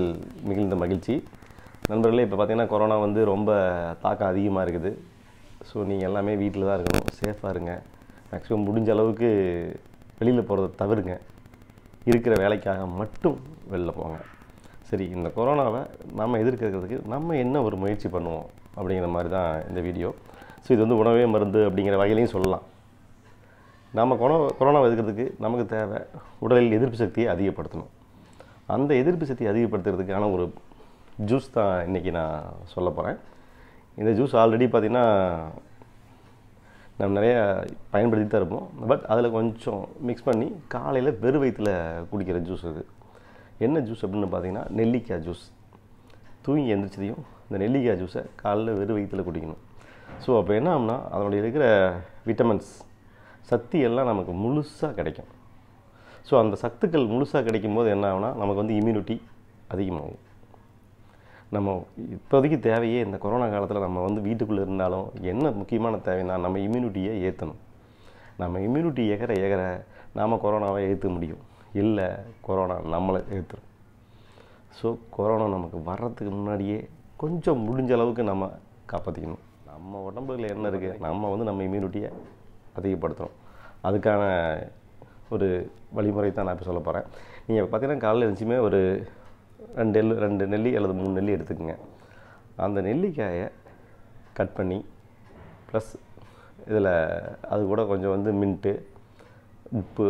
சந்திப்பதில் மிகுந்த மகிழ்ச்சி. நண்பர்களே, இப்போ பார்த்தீங்கன்னா கொரோனா வந்து ரொம்ப தாக்கம் அதிகமாக இருக்குது. ஸோ நீங்கள் எல்லாமே வீட்டில் தான் இருக்கணும், சேஃபாக இருங்க. மேக்ஸிமம் முடிஞ்ச அளவுக்கு வெளியில் போகிறத தவிருங்க. இருக்கிற வேலைக்காக மட்டும் வெளில போங்க. சரி, இந்த கொரோனாவை நம்ம எதிர்க்கிறதுக்கு நம்ம என்ன ஒரு முயற்சி பண்ணுவோம் அப்படிங்கிற மாதிரி தான் இந்த வீடியோ. ஸோ இது வந்து உணவே மருந்து அப்படிங்கிற வகையிலையும் சொல்லலாம். நம்ம கொரோனாவை எதிர்க்கிறதுக்கு நமக்கு தேவை உடலில் எதிர்ப்பு சக்தியை அதிகப்படுத்தணும். அந்த எதிர்ப்பு சக்தியை அதிகப்படுத்துறதுக்கான ஒரு ஜூஸ் தான் இன்றைக்கி நான் சொல்ல போகிறேன். இந்த ஜூஸ் ஆல்ரெடி பார்த்திங்கன்னா நம்ம நிறைய பயன்படுத்தி தான் இருப்போம். பட் அதில் கொஞ்சம் மிக்ஸ் பண்ணி காலையில் வெறும் வயிற்றில் குடிக்கிற ஜூஸ் இது. என்ன ஜூஸ் அப்படின்னு பார்த்தீங்கன்னா நெல்லிக்காய் ஜூஸ். தூங்கி எந்திரிச்சதையும் இந்த நெல்லிக்காய் ஜூஸை காலையில் வெறும் வயிற்றில் குடிக்கணும். ஸோ அப்போ என்ன ஆகும்னா அதனுடைய இருக்கிற விட்டமின்ஸ் சக்தி எல்லாம் நமக்கு முழுசாக கிடைக்கும். ஸோ அந்த சத்துக்கள் முழுசாக கிடைக்கும்போது என்ன ஆகும்னா நமக்கு வந்து இம்யூனிட்டி அதிகமாகும். நம்ம இப்போதைக்கு தேவையே இந்த கொரோனா காலத்தில் நம்ம வந்து வீட்டுக்குள்ளே இருந்தாலும் என்ன முக்கியமான தேவைன்னா நம்ம இம்யூனிட்டியை ஏற்றணும். நம்ம இம்யூனிட்டி எகர நாம் கொரோனாவை ஏற்ற முடியும். இல்லை, கொரோனா நம்மளை ஏற்றுரும். ஸோ கொரோனா நமக்கு வர்றதுக்கு முன்னாடியே கொஞ்சம் முடிஞ்ச அளவுக்கு நம்ம காப்பாற்றிக்கணும். நம்ம உடம்புல என்ன இருக்குது, நம்ம வந்து நம்ம இம்யூனிட்டியை அதிகப்படுத்தணும். அதுக்கான ஒரு வழிமுறை தான் நான் இப்போ சொல்ல போகிறேன். நீங்கள் பார்த்தீங்கன்னா காலையில் இருந்துச்சுமே ஒரு 2 நெல்லி அல்லது 3 நெல்லி எடுத்துக்கோங்க. அந்த நெல்லிக்காயை கட் பண்ணி ப்ளஸ் இதில் அது கூட கொஞ்சம் வந்து மின்ட்டு, உப்பு,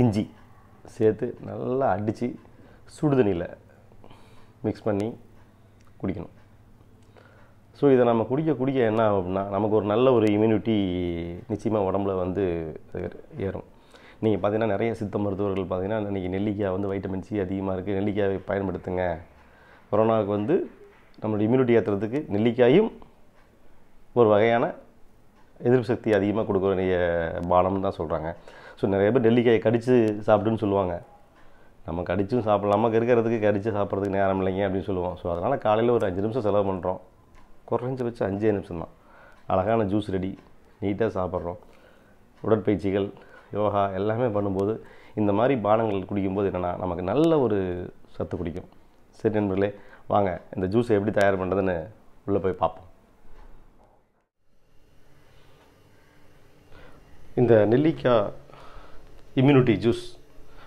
இஞ்சி சேர்த்து நல்லா அடித்து சுடுதண்ணியில் மிக்ஸ் பண்ணி குடிக்கணும். ஸோ இதை நம்ம குடிக்க என்ன ஆகும் அப்படின்னா நமக்கு ஒரு நல்ல ஒரு இம்யூனிட்டி நிச்சயமாக உடம்புல வந்து ஏறும். நீங்கள் பார்த்தீங்கன்னா நிறைய சித்த மருத்துவர்கள் பார்த்தீங்கன்னா இன்றைக்கி நெல்லிக்காய் வந்து வைட்டமின் சி அதிகமாக இருக்குது, நெல்லிக்காயை பயன்படுத்துங்க. கொரோனாவுக்கு வந்து நம்மளுடைய இம்யூனிட்டி ஏற்றுறதுக்கு நெல்லிக்காயும் ஒரு வகையான எதிர்ப்பு சக்தி அதிகமாக கொடுக்கக்கூடிய பானம்னு தான் சொல்கிறாங்க. ஸோ நிறைய பேர் நெல்லிக்காயை கடித்து சாப்பிடுன்னு சொல்லுவாங்க. நம்ம கடிச்சும் சாப்பிடலாம், நமக்கு இருக்கிறதுக்கு கடித்து சாப்பிட்றதுக்கு நேரம் இல்லைங்க அப்படின்னு சொல்லுவோம். ஸோ அதனால் காலையில் ஒரு 5 நிமிஷம் செலவு பண்ணுறோம். குறைஞ்சபட்சம் 5 நிமிஷம் தான். அழகான ஜூஸ் ரெடி, நீட்டாக சாப்பிட்றோம். உடற்பயிற்சிகள், யோகா எல்லாமே பண்ணும்போது இந்த மாதிரி பானங்கள் குடிக்கும்போது என்னென்னா நமக்கு நல்ல ஒரு சத்து குடிக்கும். சரி நண்பர்களே, வாங்க இந்த ஜூஸை எப்படி தயார் பண்ணுறதுன்னு உள்ளே போய் பார்ப்போம். இந்த நெல்லிக்காய் இம்யூனிட்டி ஜூஸ்,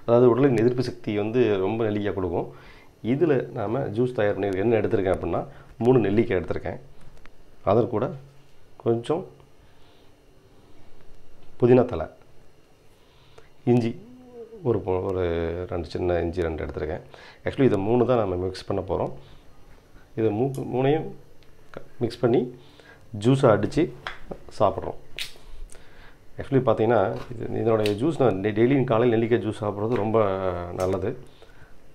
அதாவது உடலின் எதிர்ப்பு சக்தி வந்து ரொம்ப நெல்லிக்காய் கொடுக்கும். இதில் நாம் ஜூஸ் தயார் பண்ணி என்ன எடுத்திருக்கேன் அப்படின்னா 3 நெல்லிக்காய் எடுத்திருக்கேன். அதற்கு கூட கொஞ்சம் புதினா தலை, இஞ்சி ஒரு 2 சின்ன இஞ்சி 2 எடுத்திருக்கேன். ஆக்சுவலி இதை 3 தான் நம்ம மிக்ஸ் பண்ண போகிறோம். இதை 3ஐயும் மிக்ஸ் பண்ணி ஜூஸை அடித்து சாப்பிட்றோம். ஆக்சுவலி பார்த்தீங்கன்னா இதனுடைய ஜூஸ் நான் டெய்லியும் காலையில் நெல்லிக்காய் ஜூஸ் சாப்பிட்றது ரொம்ப நல்லது.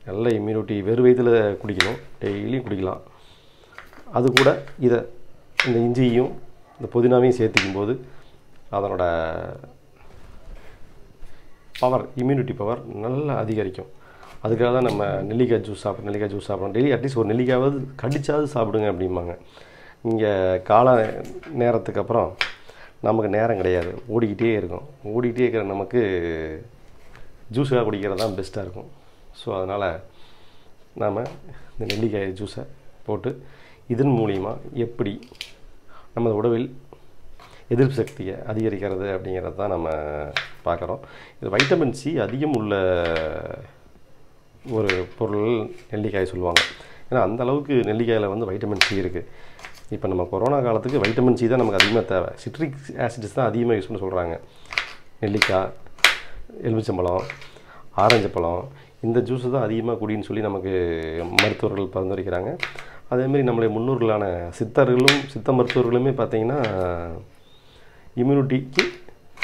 நல்ல இம்யூனிட்டி வெறும் வயிற்றில் குடிக்கணும், டெய்லியும் குடிக்கலாம். அது கூட இந்த இஞ்சியும் இந்த புதினாவையும் சேர்த்திக்கும் போது அதனோட பவர், இம்யூனிட்டி பவர் நல்லா அதிகரிக்கும். அதுக்காக தான் நம்ம நெல்லிக்காய் ஜூஸ் சாப்பிட்றோம். டெய்லி அட்லீஸ்ட் ஒரு நெல்லிக்காவது கடிச்சாவது சாப்பிடுங்க அப்படிம்பாங்க. இங்கே கால நேரத்துக்கு அப்புறம் நமக்கு நேரம் கிடையாது, ஓடிக்கிட்டே இருக்கிற நமக்கு ஜூஸாக குடிக்கிறது தான் பெஸ்ட்டாக இருக்கும். ஸோ அதனால் நாம் இந்த நெல்லிக்காய் ஜூஸை போட்டு இதன் மூலிமா எப்படி நம்ம உடலில் எதிர்ப்பு சக்தியை அதிகரிக்கிறது அப்படிங்கிறது தான் நம்ம பார்க்குறோம். இது வைட்டமின் சி அதிகம் உள்ள ஒரு பொருள் நெல்லிக்காய் சொல்லுவாங்க. ஏன்னா அந்தளவுக்கு நெல்லிக்காயில் வந்து வைட்டமின் சி இருக்குது. இப்போ நம்ம கொரோனா காலத்துக்கு வைட்டமின் சி தான் நமக்கு அதிகமாக தேவை. சிட்ரிக் ஆசிட்ஸ் தான் அதிகமாக யூஸ் பண்ண சொல்கிறாங்க. நெல்லிக்காய், எலுமிச்சம்பழம், ஆரஞ்சு பழம், இந்த ஜூஸு தான் அதிகமாக குடின்னு சொல்லி நமக்கு மருத்துவர்கள் பரிந்துரைக்கிறாங்க. அதேமாரி நம்மளுடைய முன்னோர்களான சித்த மருத்துவர்களுமே பார்த்திங்கன்னா இம்யூனிட்டிக்கு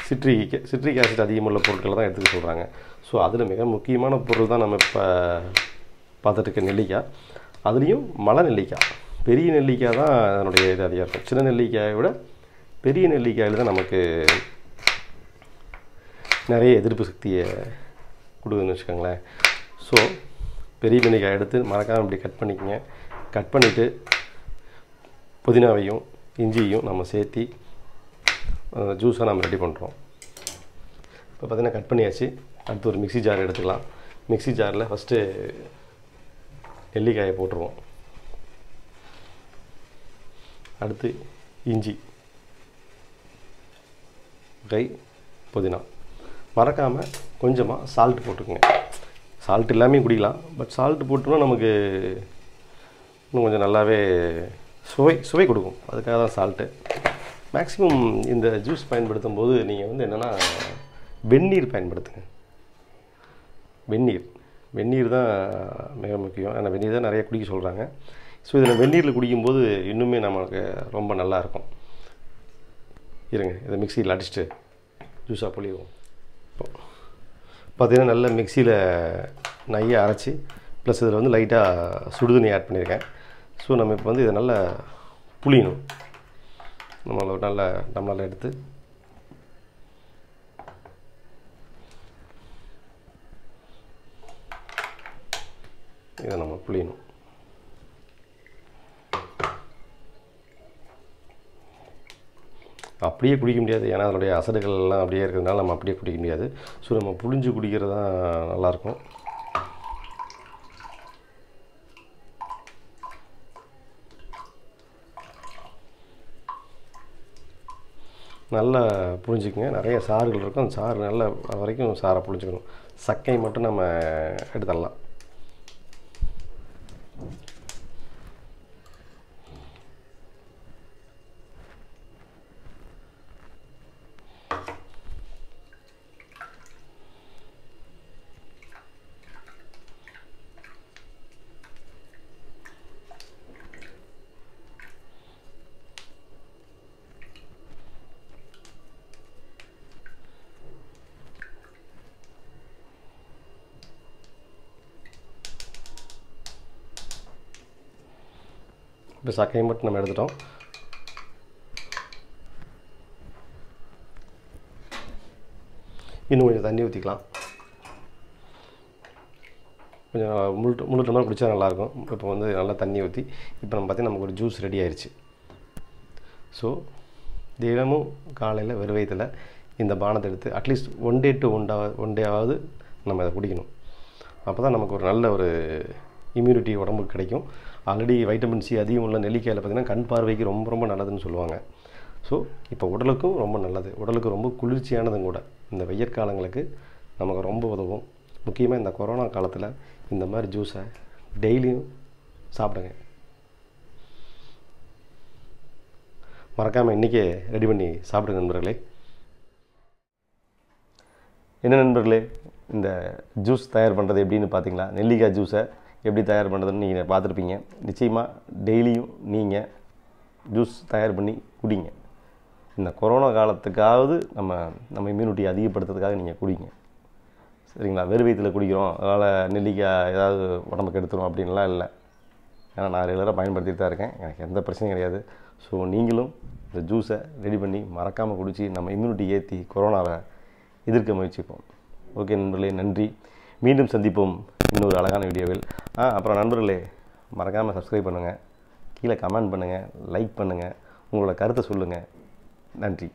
சிட்ரிக் ஆசிட் அதிகமுள்ள பொருட்களை தான் எடுத்துக்க சொல்கிறாங்க. ஸோ அதில் மிக முக்கியமான பொருள் தான் நம்ம இப்போ பார்த்துட்டு இருக்க நெல்லிக்காய். அதுலேயும் மலை நெல்லிக்காய், பெரிய நெல்லிக்காய் தான் அதனுடைய இது அதிகம் இருக்கும். சின்ன நெல்லிக்காயை விட பெரிய நெல்லிக்காயில் தான் நமக்கு நிறைய எதிர்ப்பு சக்தியை கொடுக்குதுன்னு வச்சுக்கோங்களேன். ஸோ பெரிய நெல்லிக்காய் எடுத்து மறக்காமல் இப்படி கட் பண்ணிக்கங்க. கட் பண்ணிவிட்டு புதினாவையும் இஞ்சியையும் நம்ம சேர்த்தி ஜூஸாக நம்ம ரெடி பண்ணுறோம். இப்போ பார்த்திங்கன்னா கட் பண்ணியாச்சு. அடுத்து ஒரு மிக்ஸி ஜார் எடுத்துக்கலாம். மிக்ஸி ஜாரில் ஃபஸ்ட்டு நெல்லிக்காயை போட்டுருவோம். அடுத்து இஞ்சி, கை புதினா. மறக்காமல் கொஞ்சமாக சால்ட் போட்டுக்கோங்க. சால்ட் எல்லாமே குடிக்கலாம், பட் சால்ட் போட்டோம்னா நமக்கு இன்னும் கொஞ்சம் நல்லாவே சுவை கொடுக்கும். அதுக்காக தான் சால்ட்டு. மேக்ஸிமம் இந்த ஜூஸ் பயன்படுத்தும் போது நீங்கள் வந்து என்னென்னா வெந்நீர் பயன்படுத்துங்க. வெந்நீர் தான் மிக முக்கியம். ஏன்னா வெந்நீர் தான் நிறைய குடிக்க சொல்கிறாங்க. ஸோ இதில் வெந்நீரில் குடிக்கும்போது இன்னுமே நமக்கு ரொம்ப நல்லாயிருக்கும். இருங்க, இதை மிக்சியில் அடிச்சுட்டு ஜூஸாக புளிவோம். இப்போ பார்த்திங்கன்னா நல்ல மிக்சியில் நையை அரைச்சி ப்ளஸ் இதில் வந்து லைட்டாக சுடுதண்ணி ஆட் பண்ணியிருக்கேன். ஸோ நம்ம இப்போ வந்து இதை நல்லா புளியணும். நம்மளோட நல்ல டம்ளரில் எடுத்து இதை நம்ம புளியணும். அப்படியே குடிக்க முடியாது, ஏன்னா அதனுடைய அசடுகள்லாம் அப்படியே இருக்கிறதுனால நம்ம அப்படியே குடிக்க முடியாது. ஸோ நம்ம புளிஞ்சு குடிக்கிறது தான் நல்லாயிருக்கும். நல்லா புளிஞ்சிக்கங்க. நிறைய சாறுகள் இருக்கும், அந்த சாறு நல்லா வரைக்கும் சாரை புளிஞ்சிக்கணும். சக்கை மட்டும் நம்ம எடுத்துடலாம். இப்போ சக்கையை மட்டும் நம்ம எடுத்துட்டோம். இன்னும் கொஞ்சம் தண்ணி ஊற்றிக்கலாம். கொஞ்சம் முழு டம்ளர் குடித்தா நல்லாயிருக்கும். இப்போ வந்து நல்லா தண்ணி ஊற்றி இப்போ நம்ம பார்த்திங்கன்னா நமக்கு ஒரு ஜூஸ் ரெடி ஆயிடுச்சு. ஸோ தினமும் காலையில் வெறும் வயிற்றில் இந்த பானத்தை எடுத்து அட்லீஸ்ட் ஒன் டேவாவது நம்ம அதை குடிக்கணும். அப்போ தான் நமக்கு ஒரு நல்ல ஒரு இம்யூனிட்டி உடம்புக்கு கிடைக்கும். ஆல்ரெடி வைட்டமின் சி அதிகம் உள்ள நெல்லிக்காயில் பார்த்திங்கன்னா கண் பார்வைக்கு ரொம்ப ரொம்ப நல்லதுன்னு சொல்லுவாங்க. ஸோ இப்போ உடலுக்கும் ரொம்ப நல்லது, உடலுக்கு ரொம்ப குளிர்ச்சியானதும் கூட. இந்த வெய்யற்காலங்களுக்கு நமக்கு ரொம்ப உதவும். முக்கியமாக இந்த கொரோனா காலத்தில் இந்த மாதிரி ஜூஸை டெய்லியும் சாப்பிடுங்க. மறக்காமல் இன்றைக்கே ரெடி பண்ணி சாப்பிடுங்க நண்பர்களே. என்ன நண்பர்களே, இந்த ஜூஸ் தயார் பண்ணுறது எப்படின்னு பார்த்தீங்களா? நெல்லிக்காய் ஜூஸை எப்படி தயார் பண்ணுறதுன்னு நீங்கள் பார்த்துருப்பீங்க. நிச்சயமாக டெய்லியும் நீங்கள் ஜூஸ் தயார் பண்ணி குடிங்க. இந்த கொரோனா காலத்துக்காவது நம்ம இம்யூனிட்டி அதிகப்படுத்துறதுக்காக நீங்கள் குடிங்க, சரிங்களா? வெறும் வயிற்றில் குடிக்கிறோம், அதனால் நெல்லிக்காய் ஏதாவது உடம்புக்கு எடுத்துரும் அப்படின்லாம் இல்லை. ஏன்னா நான் ரெகுலராக பயன்படுத்திட்டு தான் இருக்கேன், எனக்கு எந்த பிரச்சனையும் கிடையாது. ஸோ நீங்களும் இந்த ஜூஸை ரெடி பண்ணி மறக்காமல் குடித்து நம்ம இம்யூனிட்டி ஏற்றி கொரோனாவை எதிர்க்க முயற்சிப்போம். ஓகே நண்பர்களே, நன்றி. மீண்டும் சந்திப்போம் இன்னொரு அழகான வீடியோவில். அப்புறம் நண்பர்களே, மறக்காமல் சப்ஸ்கிரைப் பண்ணுங்கள், கீழே கமெண்ட் பண்ணுங்கள், லைக் பண்ணுங்கள், உங்களோட கருத்தை சொல்லுங்கள். நன்றி.